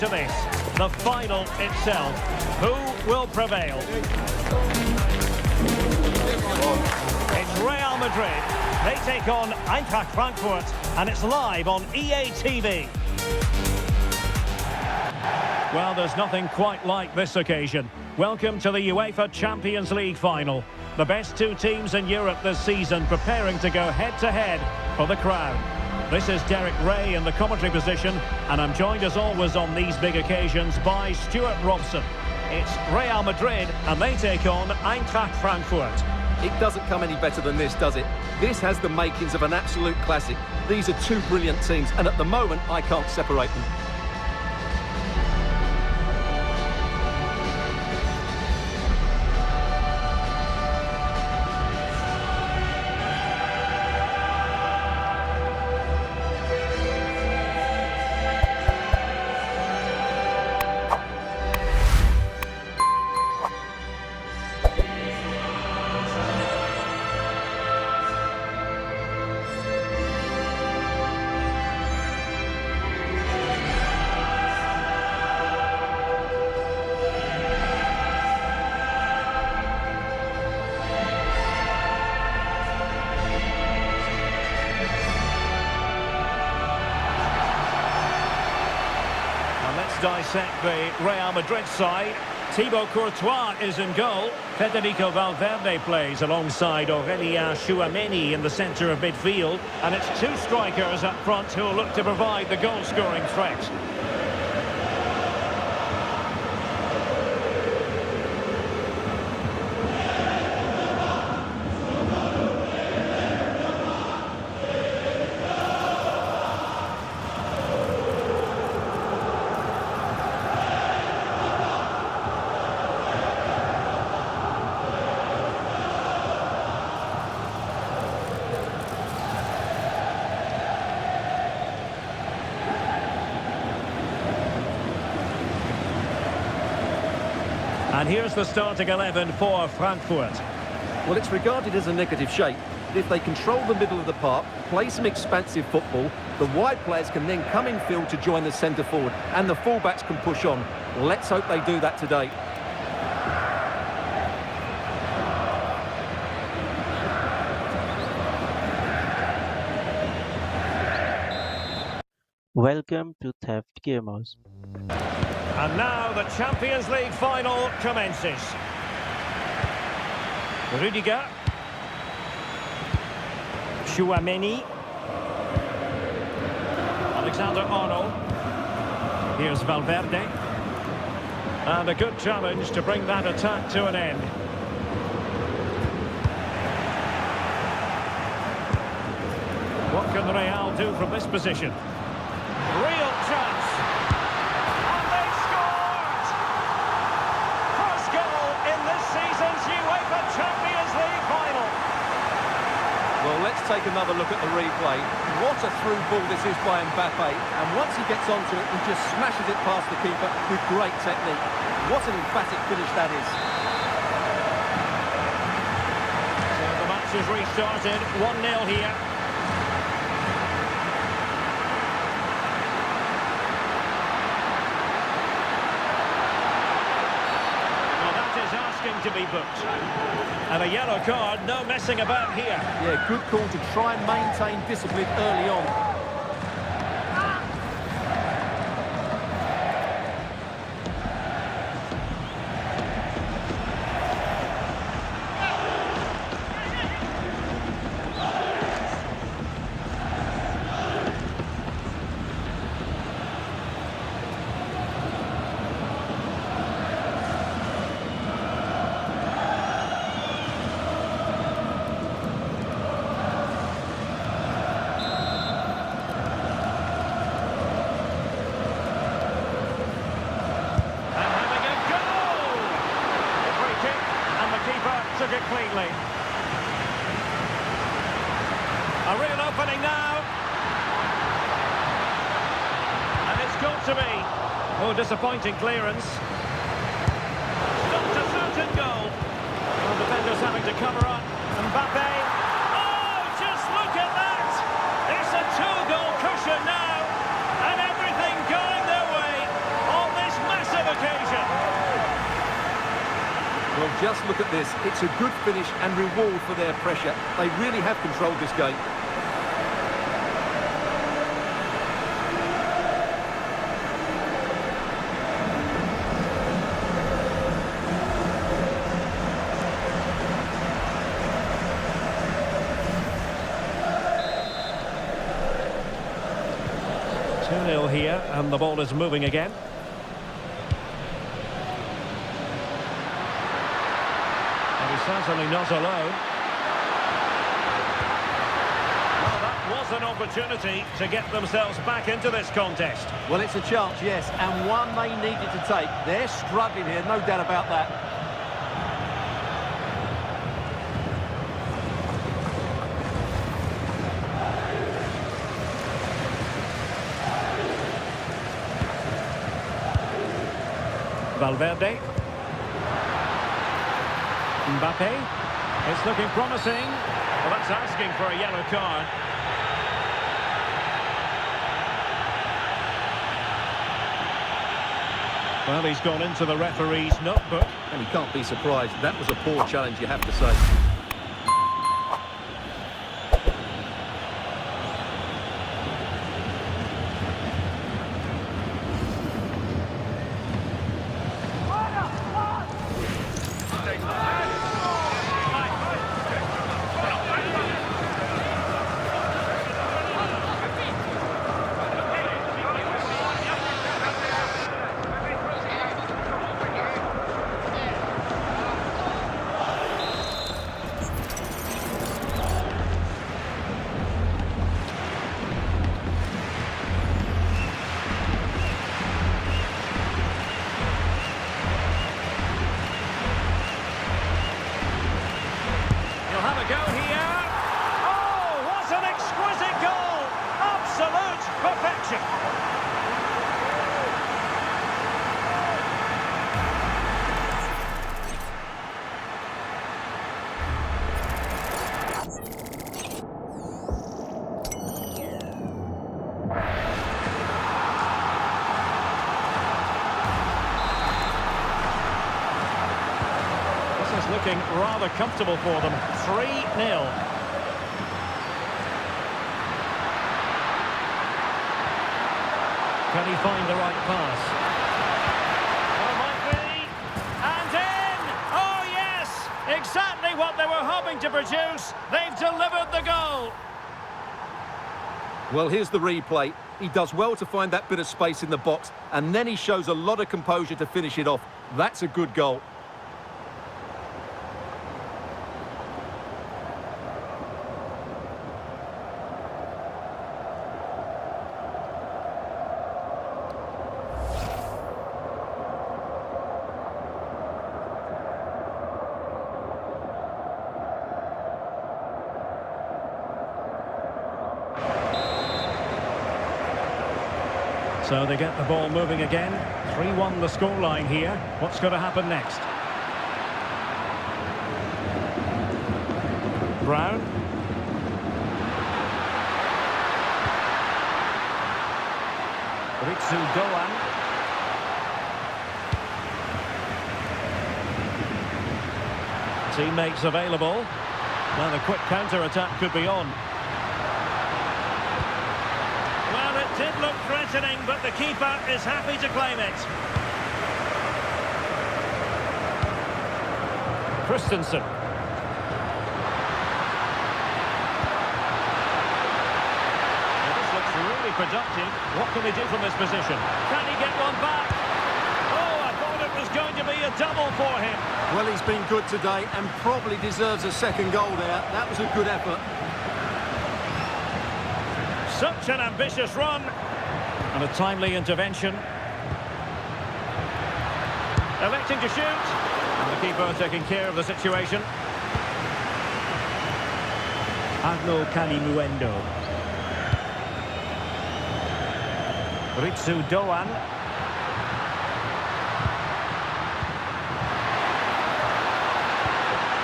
To this, the final itself. Who will prevail? It's Real Madrid. They take on Eintracht Frankfurt, and it's live on EA TV. Well, there's nothing quite like this occasion. Welcome to the UEFA Champions League final. The best two teams in Europe this season preparing to go head-to-head for the crown. This is Derek Ray in the commentary position, and I'm joined as always on these big occasions by Stuart Robson. It's Real Madrid, and they take on Eintracht Frankfurt. It doesn't come any better than this, does it? This has the makings of an absolute classic. These are two brilliant teams, and at the moment, I can't separate them. Dissect the Real Madrid side. Thibaut Courtois is in goal. Federico Valverde plays alongside Aurélien Tchouameni in the centre of midfield. And it's two strikers up front who will look to provide the goal-scoring threat. And here's the starting 11 for Frankfurt. Well, it's regarded as a negative shape. If they control the middle of the park, play some expansive football, the wide players can then come in field to join the centre forward, and the fullbacks can push on. Let's hope they do that today. Welcome to Theft Gamers. And now the Champions League final commences. Rudiger. Tchouameni. Alexander-Arnold. Here's Valverde. And a good challenge to bring that attack to an end. What can Real do from this position? Real chance. And they scored! First goal in this season's UEFA Champions League final. Well, let's take another look at the replay. What a through ball this is by Mbappe. And once he gets onto it, he just smashes it past the keeper with great technique. What an emphatic finish that is. So the match has restarted. 1-0 here. To be booked. And a yellow card, no messing about here. Yeah, good call to try and maintain discipline early on. Took it cleanly. A real opening now. And it's got to be. Oh, disappointing clearance. Stopped a certain goal. Well, defenders having to cover up. Mbappe. Oh, just look at that. It's a two-goal cushion now. And everything going their way. Well, just look at this. It's a good finish and reward for their pressure. They really have controlled this game. Here, and the ball is moving again. And he's certainly not alone. Well, that was an opportunity to get themselves back into this contest. Well, it's a chance, yes, and one they needed to take. They're struggling here, no doubt about that. Valverde. Mbappe. It's looking promising. Well, that's asking for a yellow card. Well, he's gone into the referee's notebook. And he can't be surprised. That was a poor challenge, you have to say. Have a go here. Oh, what an exquisite goal! Absolute perfection. This is looking rather comfortable for them. 3-0. Can he find the right pass? Oh, might be. And in! Oh, yes! Exactly what they were hoping to produce. They've delivered the goal. Well, here's the replay. He does well to find that bit of space in the box, and then he shows a lot of composure to finish it off. That's a good goal. So they get the ball moving again. 3-1 the scoreline here. What's going to happen next? Brown. Ritsu Doan. Teammates available. Now the quick counter-attack could be on. Well, it did look threatening, but the keeper is happy to claim it. Christensen. Well, this looks really productive. What can they do from this position? Can he get one back? Oh, I thought it was going to be a double for him. Well, he's been good today and probably deserves a second goal there. That was a good effort. Such an ambitious run. And a timely intervention. Electing to shoot. And the keeper taking care of the situation. Arnaud Kalimuendo. Ritsu Doan.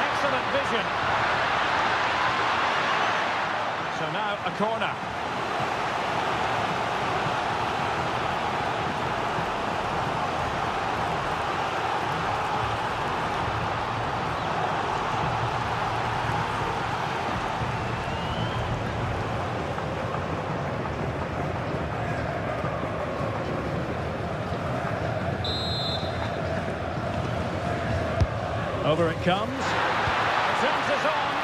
Excellent vision. So now a corner. Over it comes. The chance is on.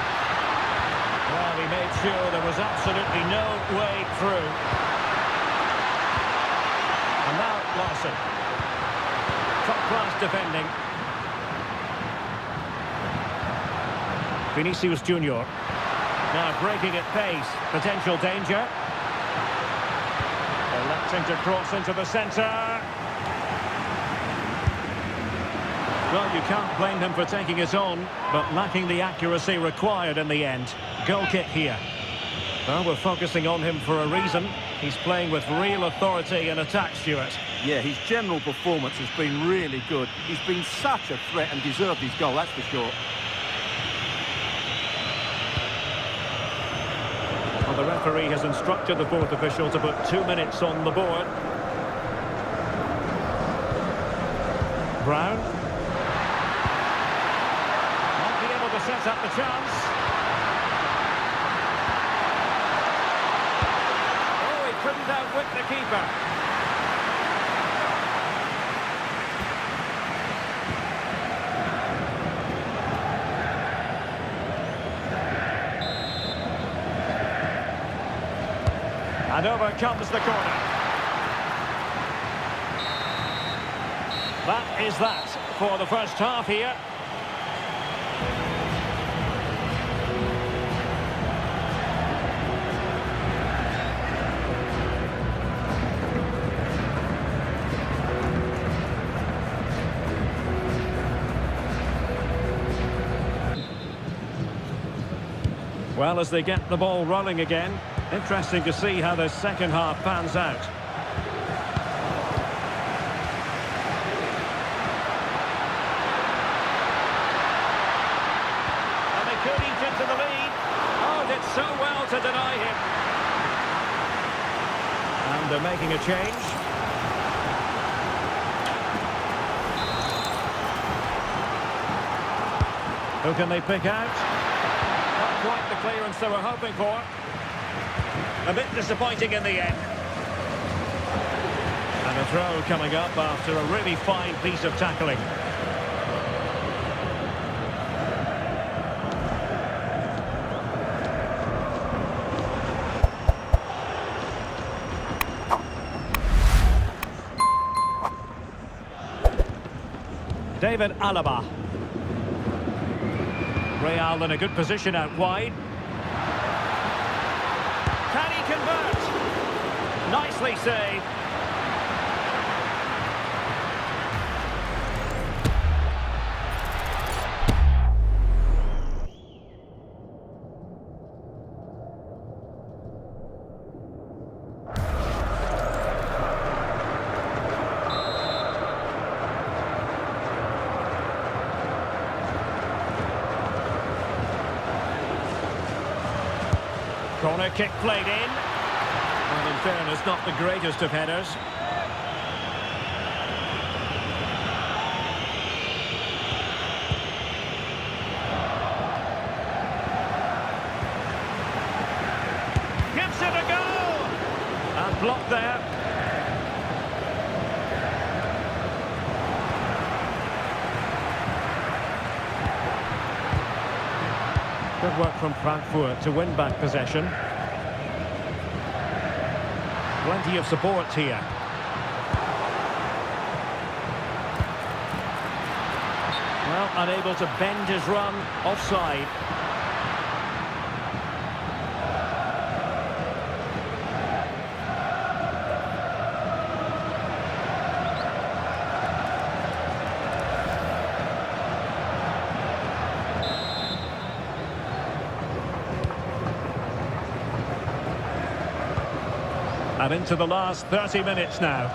Well, he made sure there was absolutely no way through. And now Larson. Top-class defending. Vinicius Junior. Now breaking at pace. Potential danger. Electing to cross into the centre. Well, you can't blame him for taking it on, but lacking the accuracy required in the end. Goal kick here. Well, we're focusing on him for a reason. He's playing with real authority in attack, Stuart. Yeah, his general performance has been really good. He's been such a threat and deserved his goal, that's for sure. Well, the referee has instructed the fourth official to put 2 minutes on the board. Brown. Might be able to set up the chance. Oh, he couldn't outwit the keeper. And over comes the corner. That is that for the first half here. Well, as they get the ball rolling again, interesting to see how the second half pans out. And they could eat into the lead. Oh, did so well to deny him. And they're making a change. Who can they pick out? Not quite the clearance they were hoping for. A bit disappointing in the end. And a throw coming up after a really fine piece of tackling. David Alaba. Real in a good position out wide. Can he convert? Nicely saved. Corner kick played in. And in fairness, not the greatest of headers. Gives it a go! And blocked there. Good work from Frankfurt to win back possession. Plenty of support here. Well, unable to bend his run, offside. And into the last 30 minutes now.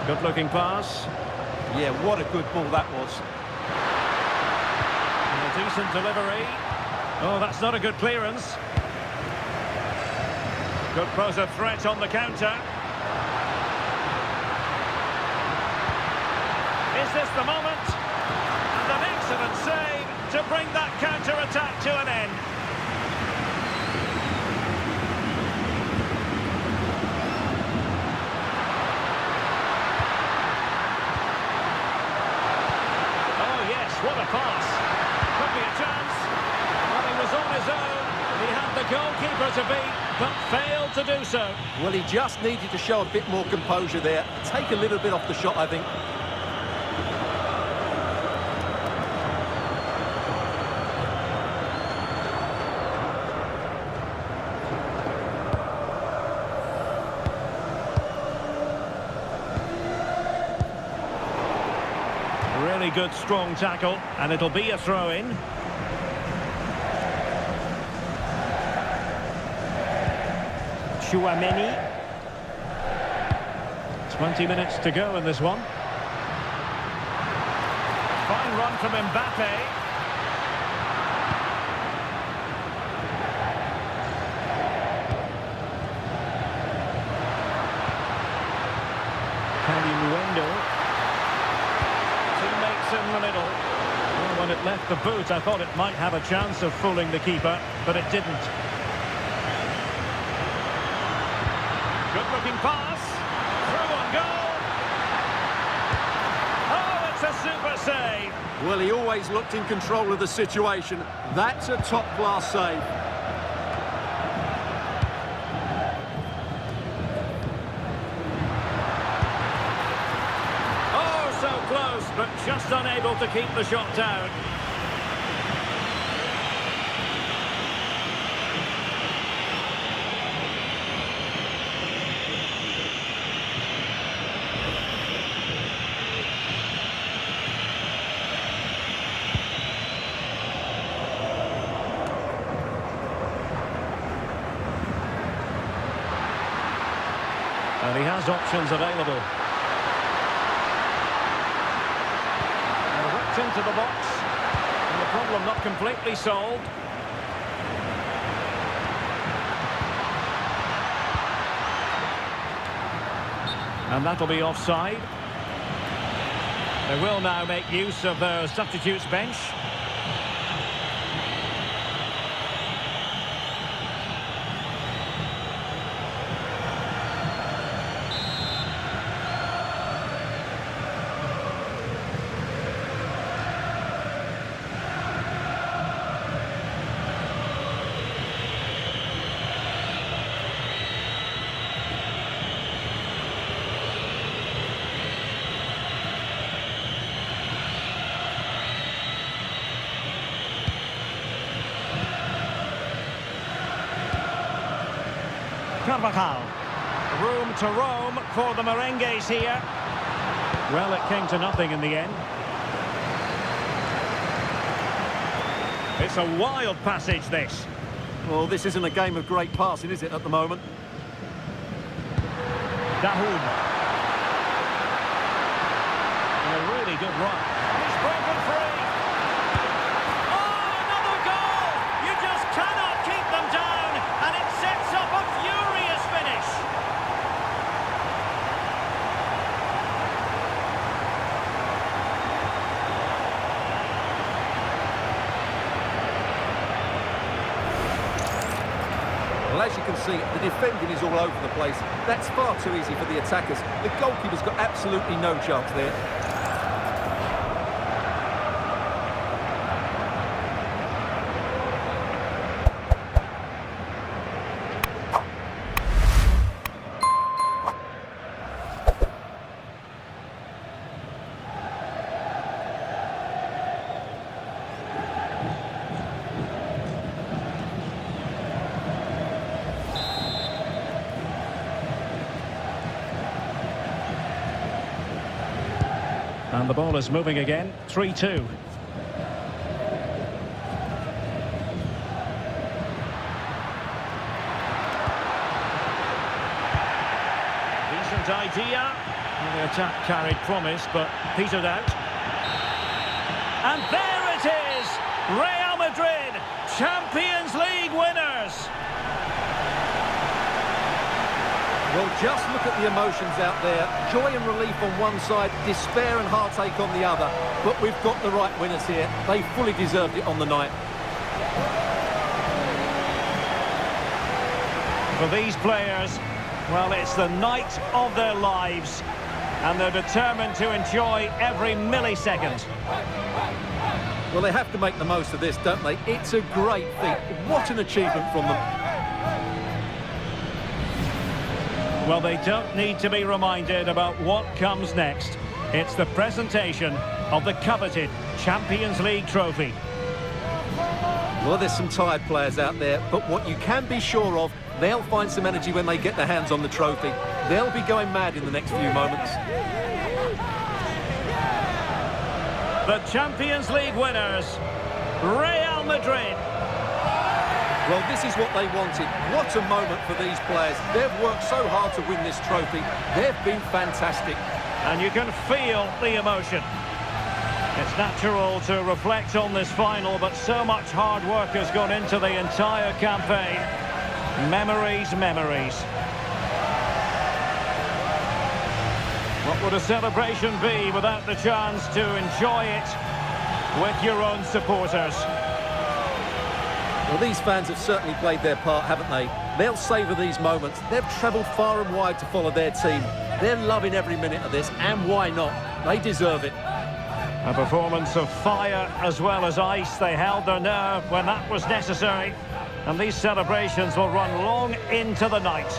Good-looking pass. Yeah, what a good ball that was. And a decent delivery. Oh, that's not a good clearance. Could pose a threat on the counter. Is this the moment? And an excellent save to bring that counter-attack to an end. to beat, but failed to do so. Well, he just needed to show a bit more composure there. Take a little bit off the shot, I think. Really good, strong tackle, and it'll be a throw-in. Tchouaméni. 20 minutes to go in this one. Fine run from Mbappe. Calimuendo. Teammates in the middle. Well, when it left the boot, I thought it might have a chance of fooling the keeper, but it didn't. Good-looking pass. Through on goal. Oh, it's a super save. Well, he always looked in control of the situation. That's a top-class save. Oh, so close, but just unable to keep the shot down. And he has options available. And whipped into the box. And the problem not completely solved. And that'll be offside. They will now make use of their substitutes bench. Carvajal. Room to roam for the Merengues here. Well, it came to nothing in the end. It's a wild passage, this. Well, this isn't a game of great passing, is it, at the moment? Dahoud. A really good run. He's broken free. Oh, another goal! You just cannot keep them down, and it sets up a furious finish. Well, as you can see, the defending is all over the place. That's far too easy for the attackers. The goalkeeper's got absolutely no chance there. And the ball is moving again, 3-2. Decent idea. Well, the attack carried promise, but petered out. And there it is! Real Madrid, Champions League winners! Well, just look at the emotions out there. Joy and relief on one side, despair and heartache on the other. But we've got the right winners here. They fully deserved it on the night. For these players, well, it's the night of their lives. And they're determined to enjoy every millisecond. Well, they have to make the most of this, don't they? It's a great feat. What an achievement from them. Well, they don't need to be reminded about what comes next. It's the presentation of the coveted Champions League trophy. Well, there's some tired players out there, but what you can be sure of, they'll find some energy when they get their hands on the trophy. They'll be going mad in the next few moments. The Champions League winners, Real Madrid. Well, this is what they wanted. What a moment for these players. They've worked so hard to win this trophy. They've been fantastic. And you can feel the emotion. It's natural to reflect on this final, but so much hard work has gone into the entire campaign. Memories, memories. What would a celebration be without the chance to enjoy it with your own supporters? Well, these fans have certainly played their part, haven't they? They'll savour these moments. They've travelled far and wide to follow their team. They're loving every minute of this, and why not? They deserve it. A performance of fire as well as ice. They held their nerve when that was necessary. And these celebrations will run long into the night.